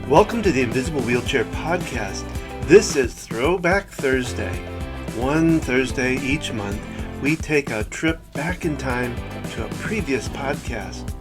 Welcome to the Invisible Wheelchair Podcast. This is Throwback Thursday. One Thursday each month, we take a trip back in time to a previous podcast.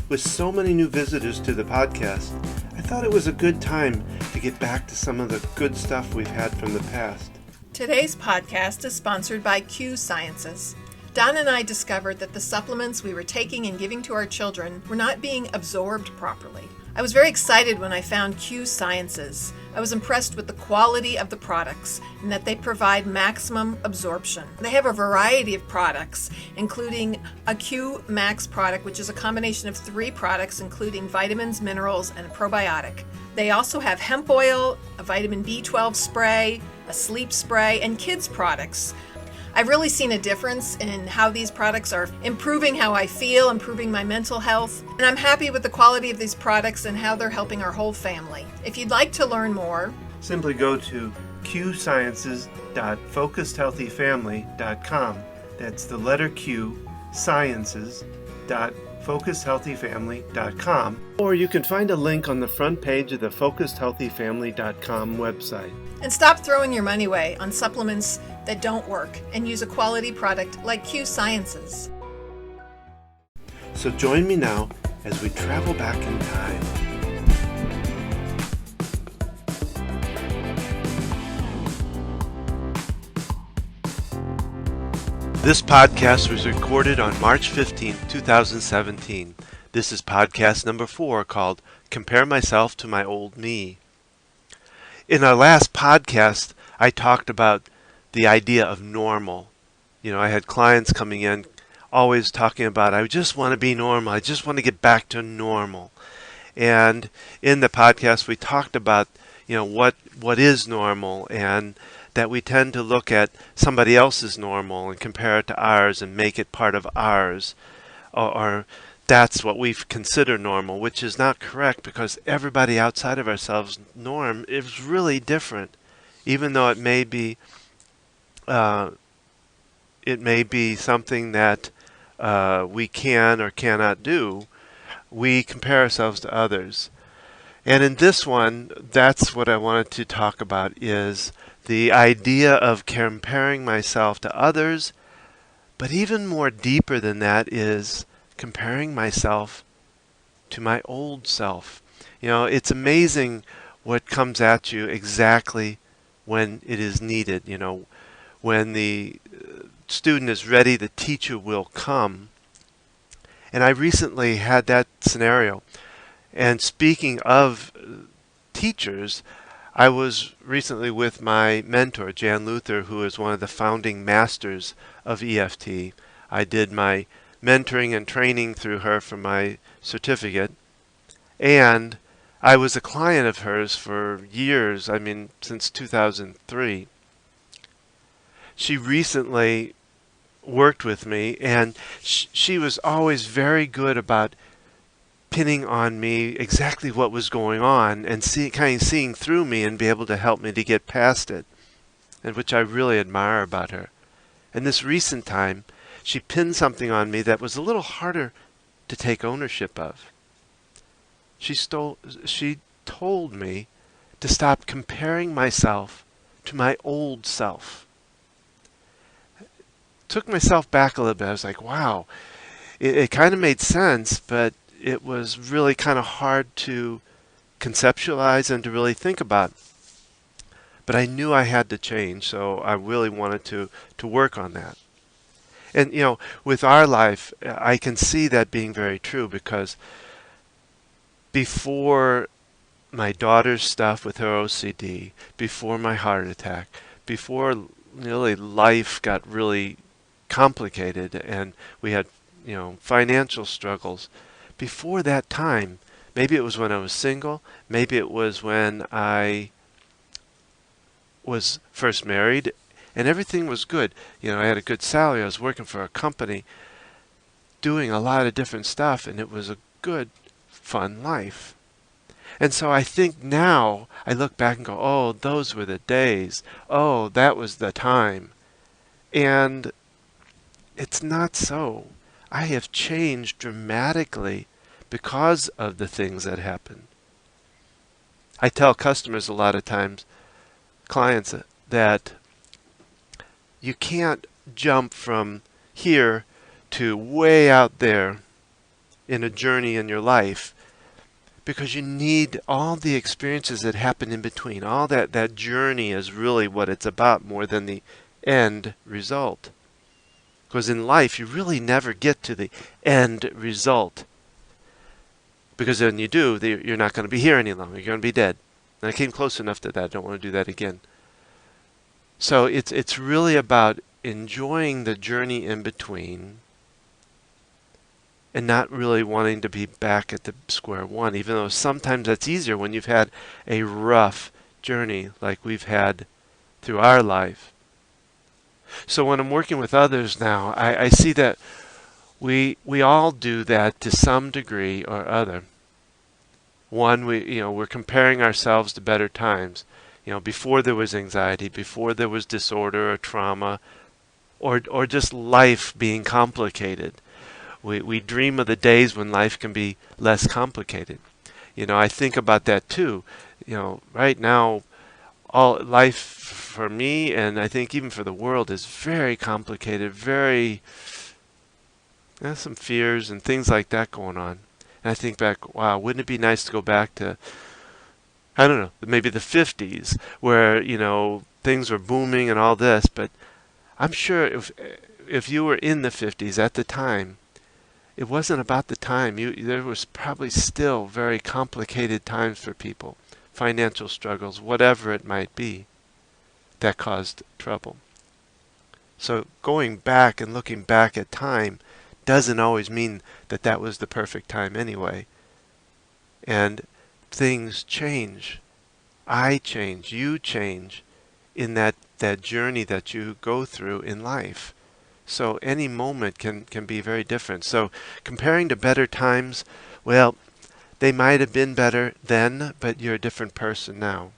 With so many new visitors to the podcast, I thought it was a good time to get back to some of the good stuff we've had from the past. Today's podcast is sponsored by Q Sciences. Don and I discovered that the supplements we were taking and giving to our children were not being absorbed properly. I was very excited when I found Q Sciences. I was impressed with the quality of the products and that they provide maximum absorption. They have a variety of products, including a Q Max product, which is a combination of 3 products, including vitamins, minerals, and a probiotic. They also have hemp oil, a vitamin B12 spray, a sleep spray, and kids products. I've really seen a difference in how these products are improving how I feel, improving my mental health, and I'm happy with the quality of these products and how they're helping our whole family. If you'd like to learn more, simply go to qsciences.focusedhealthyfamily.com. That's the letter Q, sciences.focusedhealthyfamily.com. Or you can find a link on the front page of the focusedhealthyfamily.com website. and stop throwing your money away on supplements that don't work and use a quality product like Q Sciences. So join me now as we travel back in time. This podcast was recorded on March 15, 2017. This is podcast number 4 called Compare Myself to My Old Me. In our last podcast, I talked about the idea of normal. I had clients coming in always talking about, I just want to be normal. I just want to get back to normal. And in the podcast, we talked about, what is normal, and that we tend to look at somebody else's normal and compare it to ours and make it part of ours. Or that's what we consider normal, which is not correct, because everybody outside of ourselves' norm is really different. Even though it may be something that we can or cannot do, we compare ourselves to others. And in this one, that's what I wanted to talk about, is the idea of comparing myself to others, but even more deeper than that is comparing myself to my old self. It's amazing what comes at you exactly when it is needed. When the student is ready, the teacher will come. And I recently had that scenario. And speaking of teachers, I was recently with my mentor, Jan Luther, who is one of the founding masters of EFT. I did my mentoring and training through her for my certificate. And I was a client of hers for years, since 2003. She recently worked with me, and she was always very good about pinning on me exactly what was going on and seeing through me and be able to help me to get past it, and which I really admire about her. And this recent time, she pinned something on me that was a little harder to take ownership of. She told me to stop comparing myself to my old self. Took myself back a little bit. I was like, wow, it kind of made sense, but it was really kind of hard to conceptualize and to really think about. But I knew I had to change, so I really wanted to work on that. And, with our life, I can see that being very true, because before my daughter's stuff with her OCD, before my heart attack, before really life got really complicated and we had, financial struggles, before that time, maybe it was when I was single, maybe it was when I was first married, and everything was good. I had a good salary. I was working for a company, doing a lot of different stuff, and it was a good, fun life. And so I think now I look back and go, oh, those were the days. Oh, that was the time. And it's not so. I have changed dramatically because of the things that happened. I tell customers a lot of times, clients, that you can't jump from here to way out there in a journey in your life, because you need all the experiences that happen in between. All that journey is really what it's about, more than the end result. Because in life, you really never get to the end result. Because when you do, you're not going to be here any longer. You're going to be dead. And I came close enough to that. I don't want to do that again. So it's really about enjoying the journey in between and not really wanting to be back at the square one, even though sometimes that's easier when you've had a rough journey like we've had through our life. So when I'm working with others now, I see that we all do that to some degree or other. One, we're comparing ourselves to better times. Before there was anxiety, before there was disorder or trauma, or just life being complicated. We dream of the days when life can be less complicated. I think about that too. Right now, all life for me, and I think even for the world, is very complicated, very, some fears and things like that going on. And I think back, wow, wouldn't it be nice to go back to, I don't know, maybe the 50s, where, things were booming and all this. But I'm sure if you were in the 50s at the time, it wasn't about the time. There was probably still very complicated times for people, financial struggles, whatever it might be, that caused trouble. So going back and looking back at time doesn't always mean that that was the perfect time anyway. And things change. I change. You change in that journey that you go through in life. So any moment can be very different. So comparing to better times, well, they might have been better then, but you're a different person now.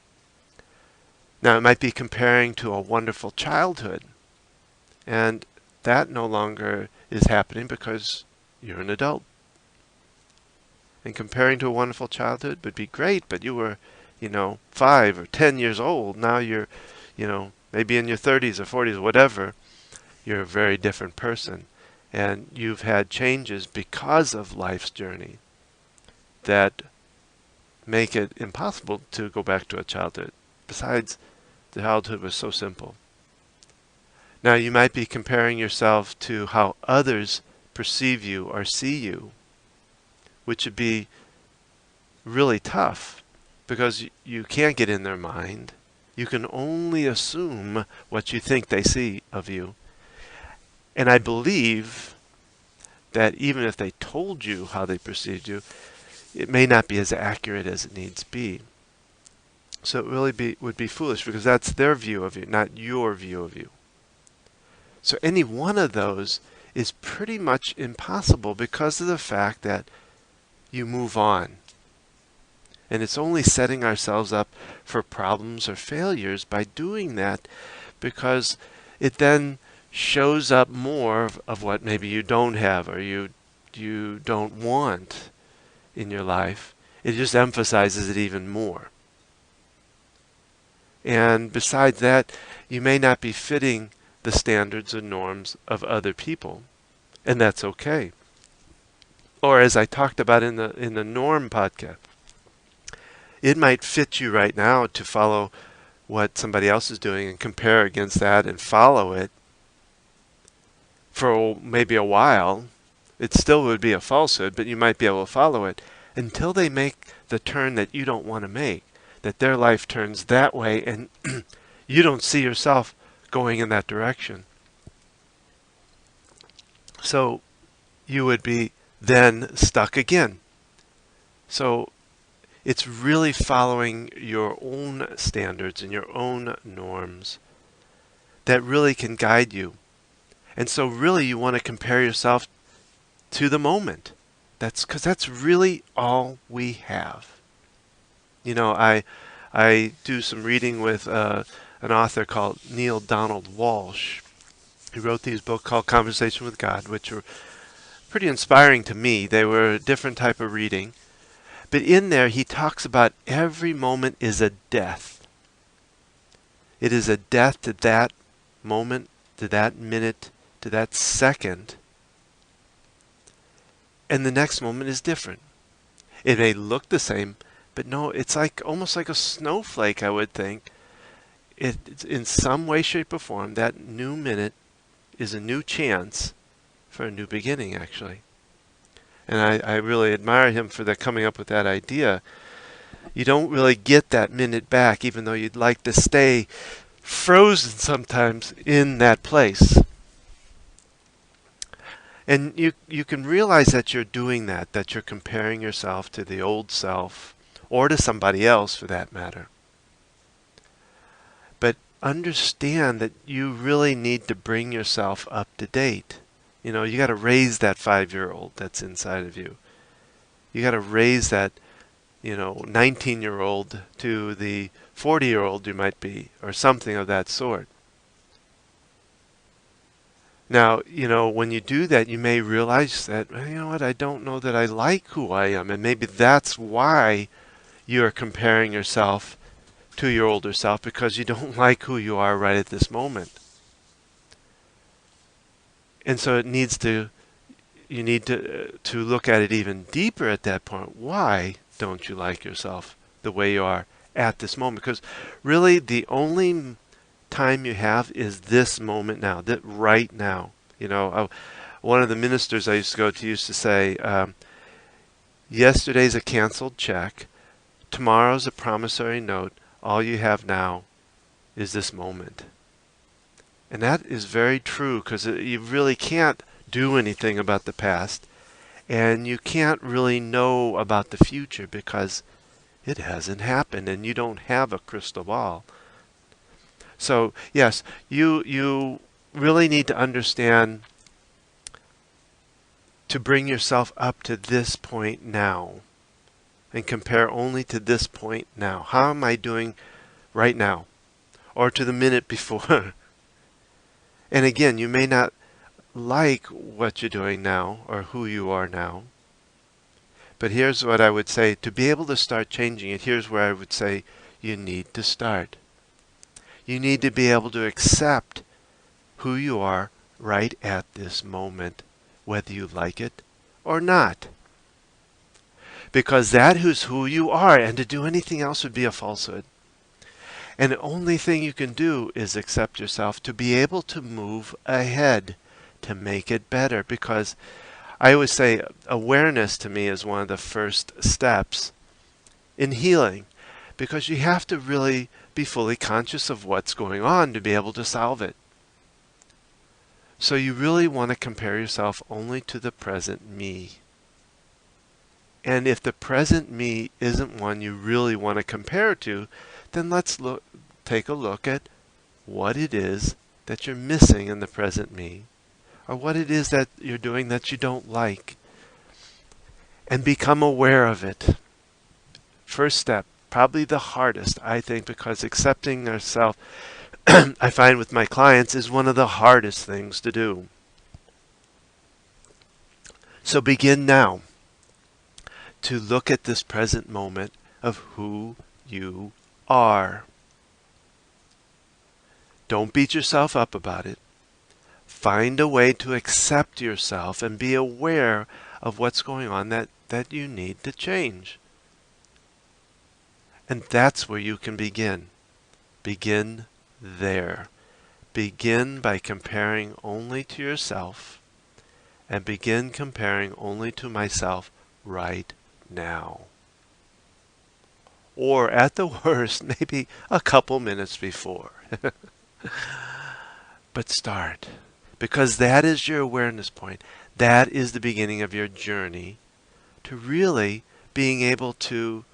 Now, it might be comparing to a wonderful childhood, and that no longer is happening because you're an adult. And comparing to a wonderful childhood would be great, but you were, 5 or 10 years old. Now you're, maybe in your 30s or 40s, whatever. You're a very different person. And you've had changes because of life's journey that make it impossible to go back to a childhood. Besides, the childhood was so simple. Now, you might be comparing yourself to how others perceive you or see you, which would be really tough because you can't get in their mind. You can only assume what you think they see of you. And I believe that even if they told you how they perceived you, it may not be as accurate as it needs to be. So it really would be foolish because that's their view of you, not your view of you. So any one of those is pretty much impossible because of the fact that you move on. And it's only setting ourselves up for problems or failures by doing that, because it then shows up more of what maybe you don't have or you don't want in your life. It just emphasizes it even more. And besides that, you may not be fitting the standards and norms of other people, and that's okay. Or as I talked about in the norm podcast, it might fit you right now to follow what somebody else is doing and compare against that and follow it for maybe a while. It still would be a falsehood, but you might be able to follow it until they make the turn that you don't want to make, that their life turns that way and you don't see yourself going in that direction. So you would be then stuck again. So it's really following your own standards and your own norms that really can guide you. And so really you want to compare yourself to the moment. That's because that's really all we have. I do some reading with an author called Neil Donald Walsh. He wrote these books called Conversation with God, which were pretty inspiring to me. They were a different type of reading, But in there, he talks about every moment is a death. It is a death to that moment, to that minute, to that second. And the next moment is different. It may look the same, but no, it's like almost like a snowflake, I would think. It's in some way, shape, or form, that new minute is a new chance for a new beginning, actually. And I really admire him for coming up with that idea. You don't really get that minute back, even though you'd like to stay frozen sometimes in that place. And you can realize that you're doing that you're comparing yourself to the old self, or to somebody else for that matter. But understand that you really need to bring yourself up to date. You know, you got to raise that 5-year-old that's inside of you. You got to raise that, 19-year-old to the 40-year-old you might be, or something of that sort. Now, when you do that, you may realize that, you know what, I don't know that I like who I am. And maybe that's why you're comparing yourself to your older self, because you don't like who you are right at this moment. And so you need to look at it even deeper at that point. Why don't you like yourself the way you are at this moment? Because really the only time you have is this moment now, that right now. One of the ministers I used to go to used to say, yesterday's a canceled check, tomorrow's a promissory note, all you have now is this moment. And that is very true, because you really can't do anything about the past, and you can't really know about the future because it hasn't happened and you don't have a crystal ball. So yes, you really need to understand to bring yourself up to this point now and compare only to this point now. How am I doing right now? Or to the minute before? And again, you may not like what you're doing now or who you are now. But here's what I would say. To be able to start changing it, here's where I would say you need to start. You need to be able to accept who you are right at this moment, whether you like it or not. Because that is who you are, and to do anything else would be a falsehood. And the only thing you can do is accept yourself to be able to move ahead, to make it better. Because I always say awareness to me is one of the first steps in healing. Because you have to really be fully conscious of what's going on to be able to solve it. So you really want to compare yourself only to the present me. And if the present me isn't one you really want to compare to, then let's take a look at what it is that you're missing in the present me, or what it is that you're doing that you don't like, and become aware of it. First step, probably the hardest, I think, because accepting ourselves, I find with my clients, is one of the hardest things to do. So begin now to look at this present moment of who you are. Don't beat yourself up about it. Find a way to accept yourself and be aware of what's going on that you need to change. And that's where you can begin. Begin there. Begin by comparing only to yourself, and begin comparing only to myself right now. Or at the worst, maybe a couple minutes before. But start, because that is your awareness point. That is the beginning of your journey to really being able to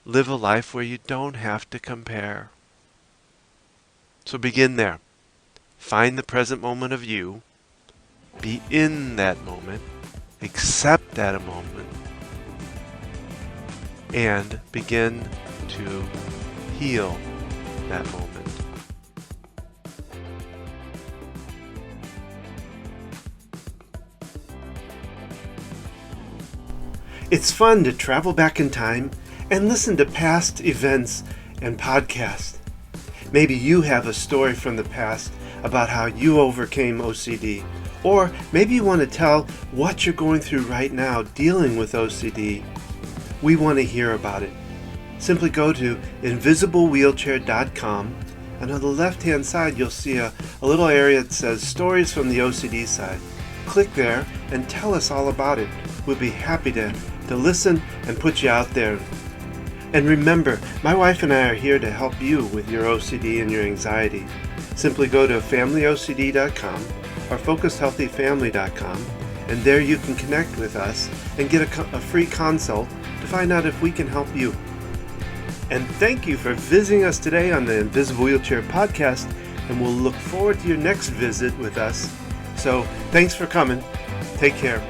live a life where you don't have to compare. So begin there. Find the present moment of you. Be in that moment. Accept that moment. And begin to heal that moment. It's fun to travel back in time and listen to past events and podcasts. Maybe you have a story from the past about how you overcame OCD. Or maybe you want to tell what you're going through right now dealing with OCD. We want to hear about it. Simply go to invisiblewheelchair.com, and on the left-hand side you'll see a little area that says Stories from the OCD Side. Click there and tell us all about it. We'll be happy to listen and put you out there. And remember, my wife and I are here to help you with your OCD and your anxiety. Simply go to familyocd.com or focusedhealthyfamily.com, and there you can connect with us and get a free consult to find out if we can help you. And thank you for visiting us today on the Invisible Wheelchair Podcast, and we'll look forward to your next visit with us. So thanks for coming. Take care.